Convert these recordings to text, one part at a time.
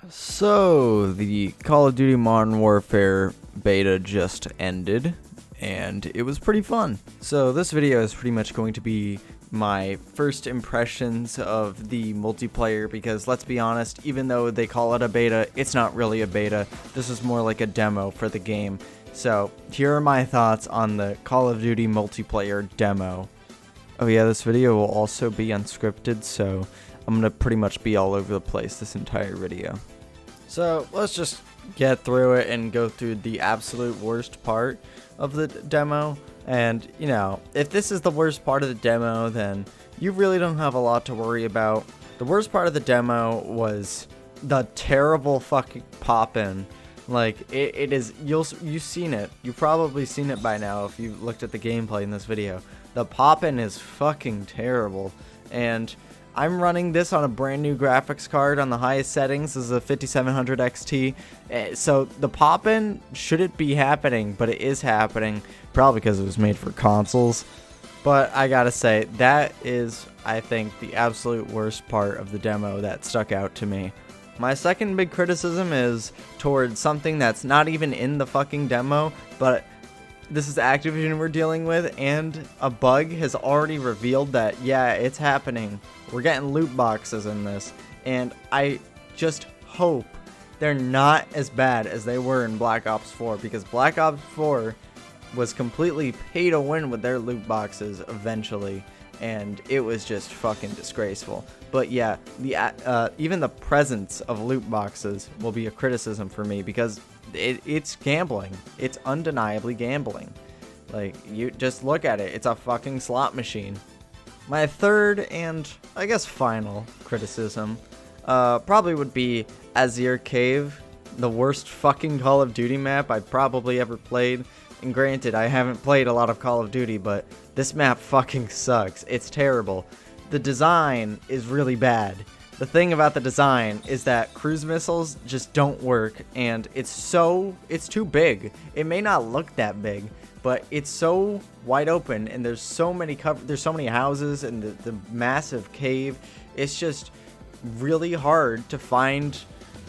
So, the Call of Duty Modern Warfare beta just ended, and it was pretty fun. So, this video is pretty much going to be my first impressions of the multiplayer, because let's be honest, even though they call it a beta, it's not really a beta. This is more like a demo for the game. So, here are my thoughts on the Call of Duty multiplayer demo. Oh yeah, this video will also be unscripted, so I'm gonna pretty much be all over the place this entire video. So let's just get through it and go through the absolute worst part of the demo. And, you know, if this is the worst part of the demo, then you really don't have a lot to worry about. The worst part of the demo was the terrible fucking pop-in. Like, it is, you've seen it. You've probably seen it by now if you've looked at the gameplay in this video. The pop-in is fucking terrible. And I'm running this on a brand new graphics card on the highest settings. This is a 5700 XT. So the pop-in shouldn't be happening, but it is happening. Probably because it was made for consoles. But I gotta say, that is, I think, the absolute worst part of the demo that stuck out to me. My second big criticism is towards something that's not even in the fucking demo, but this is Activision we're dealing with, and a bug has already revealed that, yeah, it's happening. We're getting loot boxes in this, and I just hope they're not as bad as they were in Black Ops 4, because Black Ops 4 was completely pay to win with their loot boxes eventually, and it was just fucking disgraceful. But yeah, even the presence of loot boxes will be a criticism for me, because it's gambling. It's undeniably gambling. Like, you just look at it. It's a fucking slot machine. My third and, I guess, final criticism probably would be Azir Cave, the worst fucking Call of Duty map I've probably ever played. And granted, I haven't played a lot of Call of Duty, but this map fucking sucks. It's terrible. The design is really bad. The thing about the design is that cruise missiles just don't work, and it's too big. It may not look that big, but it's so wide open, and there's so many houses and the massive cave. It's just really hard to find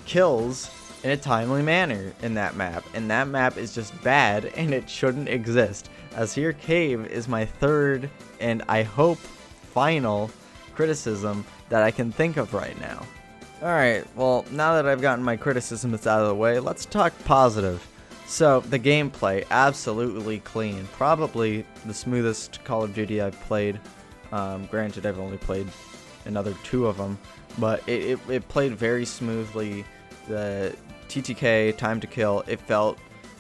kills in a timely manner in that map, and that map is just bad, and it shouldn't exist. Azir Cave is my third and I hope final criticism that I can think of right now. Alright, well, now that I've gotten my criticisms out of the way, let's talk positive. So, the gameplay, absolutely clean. Probably the smoothest Call of Duty I've played. Granted, I've only played another 2 of them, but it played very smoothly. The TTK, time to kill, it felt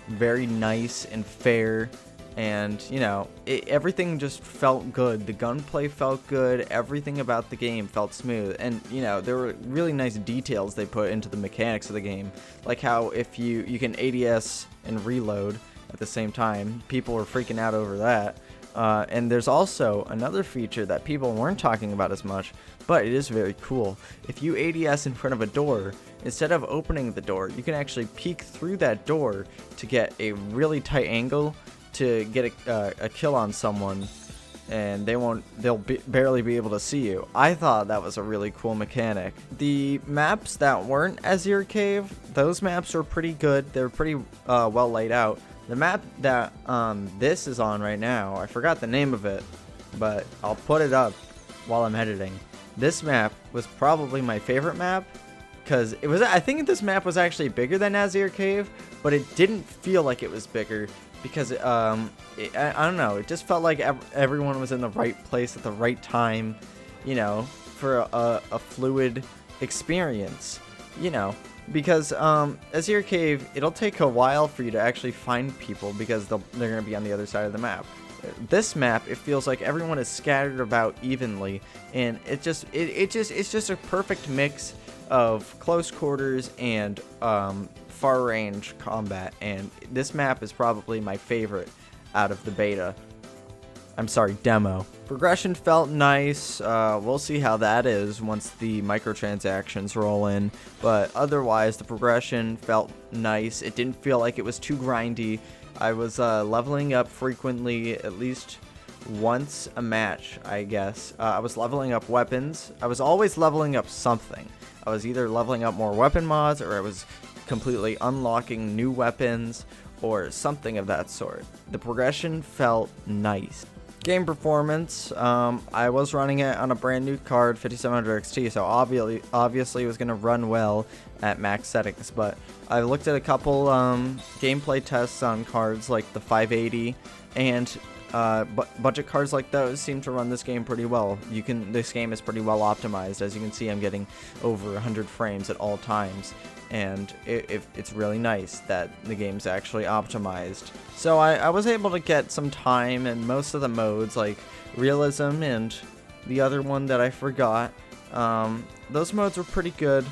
very nice and fair. And, you know, everything just felt good. The gunplay felt good. Everything about the game felt smooth. And, you know, there were really nice details they put into the mechanics of the game. Like how if you can ADS and reload at the same time. People were freaking out over that. And there's also another feature that people weren't talking about as much, but it is very cool. If you ADS in front of a door, instead of opening the door, you can actually peek through that door to get a really tight angle to get a kill on someone, and they'll barely be able to see you. I thought that was a really cool mechanic. The maps that weren't Azir Cave, those maps were pretty good. They're pretty well laid out. The map that this is on right now, I forgot the name of it, but I'll put it up while I'm editing. This map was probably my favorite map, because I think this map was actually bigger than Azir Cave, but it didn't feel like it was bigger. Because, I don't know, it just felt like everyone was in the right place at the right time, you know, for a fluid experience, you know. Because, Azir Cave, it'll take a while for you to actually find people, because they're going to be on the other side of the map. This map, it feels like everyone is scattered about evenly, and it's just a perfect mix of close quarters and, far range combat, and this map is probably my favorite out of the beta. I'm sorry, demo. Progression felt nice. We'll see how that is once the microtransactions roll in, but otherwise the progression felt nice. It didn't feel like it was too grindy. I was leveling up frequently, at least once a match, I guess. I was leveling up weapons. I was always leveling up something. I was either leveling up more weapon mods, or I was completely unlocking new weapons, or something of that sort. The progression felt nice. Game performance, I was running it on a brand new card, 5700 XT, so obviously it was going to run well at max settings, but I looked at a couple gameplay tests on cards like the 580, and budget cards like those seem to run this game pretty well. This game is pretty well optimized. As you can see, I'm getting over 100 frames at all times, and it's really nice that the game's actually optimized. So I was able to get some time in most of the modes, like realism and the other one that I forgot. Those modes were pretty good.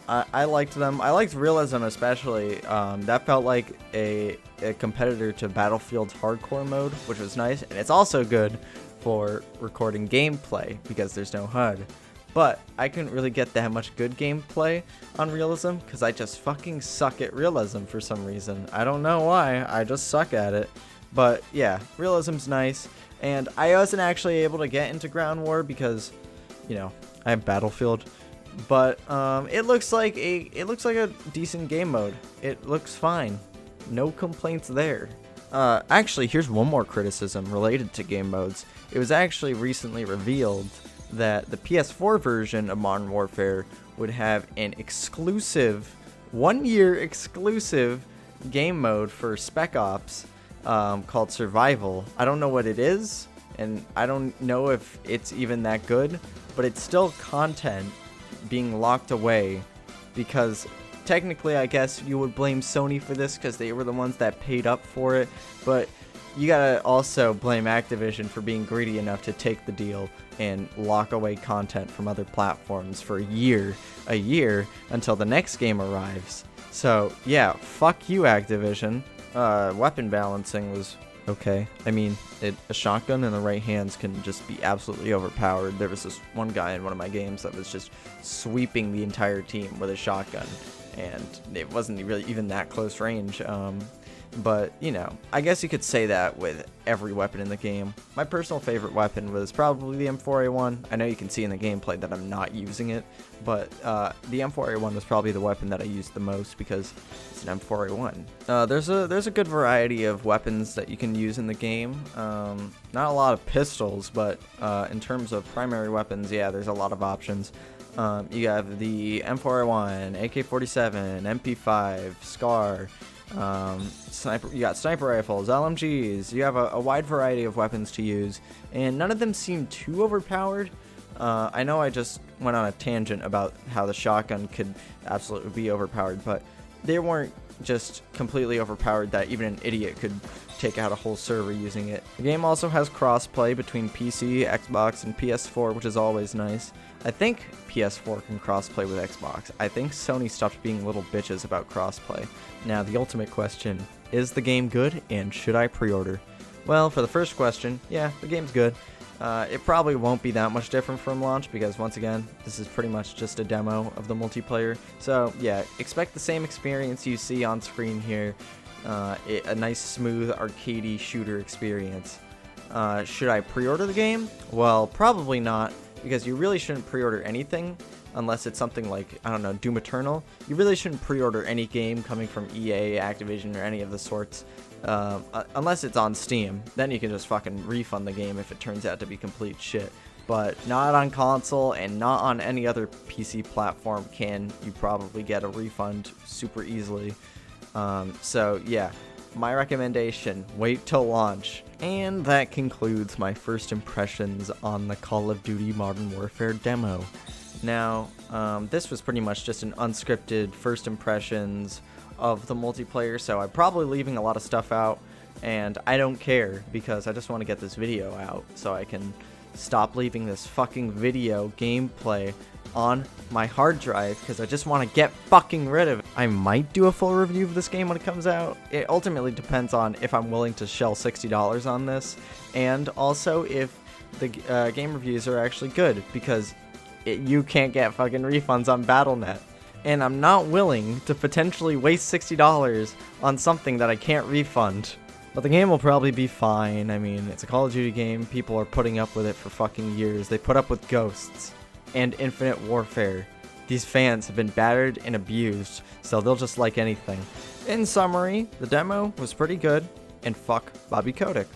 I liked them. I liked realism especially. That felt like a competitor to Battlefield's hardcore mode, which was nice, and it's also good for recording gameplay because there's no HUD. But I couldn't really get that much good gameplay on realism because I just fucking suck at realism for some reason. I don't know why, I just suck at it. But yeah, realism's nice, and I wasn't actually able to get into Ground War because, you know, I have Battlefield. But it looks like a decent game mode. It looks fine. No complaints there. Actually, here's one more criticism related to game modes. It was actually recently revealed that the PS4 version of Modern Warfare would have an exclusive, 1-year exclusive game mode for Spec Ops called Survival. I don't know what it is, and I don't know if it's even that good, but it's still content being locked away, because technically I guess you would blame Sony for this because they were the ones that paid up for it, but you gotta also blame Activision for being greedy enough to take the deal and lock away content from other platforms for a year until the next game arrives. So yeah, fuck you, Activision. Weapon balancing was okay. I mean, a shotgun in the right hands can just be absolutely overpowered. There was this one guy in one of my games that was just sweeping the entire team with a shotgun, and it wasn't really even that close range. But, you know, I guess you could say that with every weapon in the game. My personal favorite weapon was probably the M4A1. I know you can see in the gameplay that I'm not using it, but the M4A1 was probably the weapon that I used the most because it's an M4A1. There's a good variety of weapons that you can use in the game. Not a lot of pistols, but in terms of primary weapons, yeah, there's a lot of options. You have the M4A1, AK-47, MP5, SCAR. You got sniper rifles, LMGs. You have a wide variety of weapons to use, and none of them seem too overpowered. I know I just went on a tangent about how the shotgun could absolutely be overpowered, but they weren't just completely overpowered that even an idiot could take out a whole server using it. The game also has crossplay between PC, Xbox, and PS4, which is always nice. I think PS4 can crossplay with Xbox. I think Sony stopped being little bitches about crossplay. Now, the ultimate question, is the game good, and should I pre-order? Well, for the first question, yeah, the game's good. It probably won't be that much different from launch because, once again, this is pretty much just a demo of the multiplayer. So, yeah, expect the same experience you see on screen here. A nice, smooth, arcadey shooter experience. Should I pre-order the game? Well, probably not, because you really shouldn't pre-order anything unless it's something like, I don't know, Doom Eternal. You really shouldn't pre-order any game coming from EA, Activision, or any of the sorts. Unless it's on Steam, then you can just fucking refund the game if it turns out to be complete shit. But not on console and not on any other PC platform can you probably get a refund super easily. So yeah, my recommendation, wait till launch. And that concludes my first impressions on the Call of Duty Modern Warfare demo. Now, this was pretty much just an unscripted first impressions of the multiplayer, so I'm probably leaving a lot of stuff out, and I don't care because I just want to get this video out so I can stop leaving this fucking video gameplay on my hard drive because I just want to get fucking rid of it. I might do a full review of this game when it comes out. It ultimately depends on if I'm willing to shell $60 on this, and also if the game reviews are actually good, because you can't get fucking refunds on Battle.net. And I'm not willing to potentially waste $60 on something that I can't refund. But the game will probably be fine. I mean, it's a Call of Duty game. People are putting up with it for fucking years. They put up with Ghosts and Infinite Warfare. These fans have been battered and abused, so they'll just like anything. In summary, the demo was pretty good, and fuck Bobby Kotick.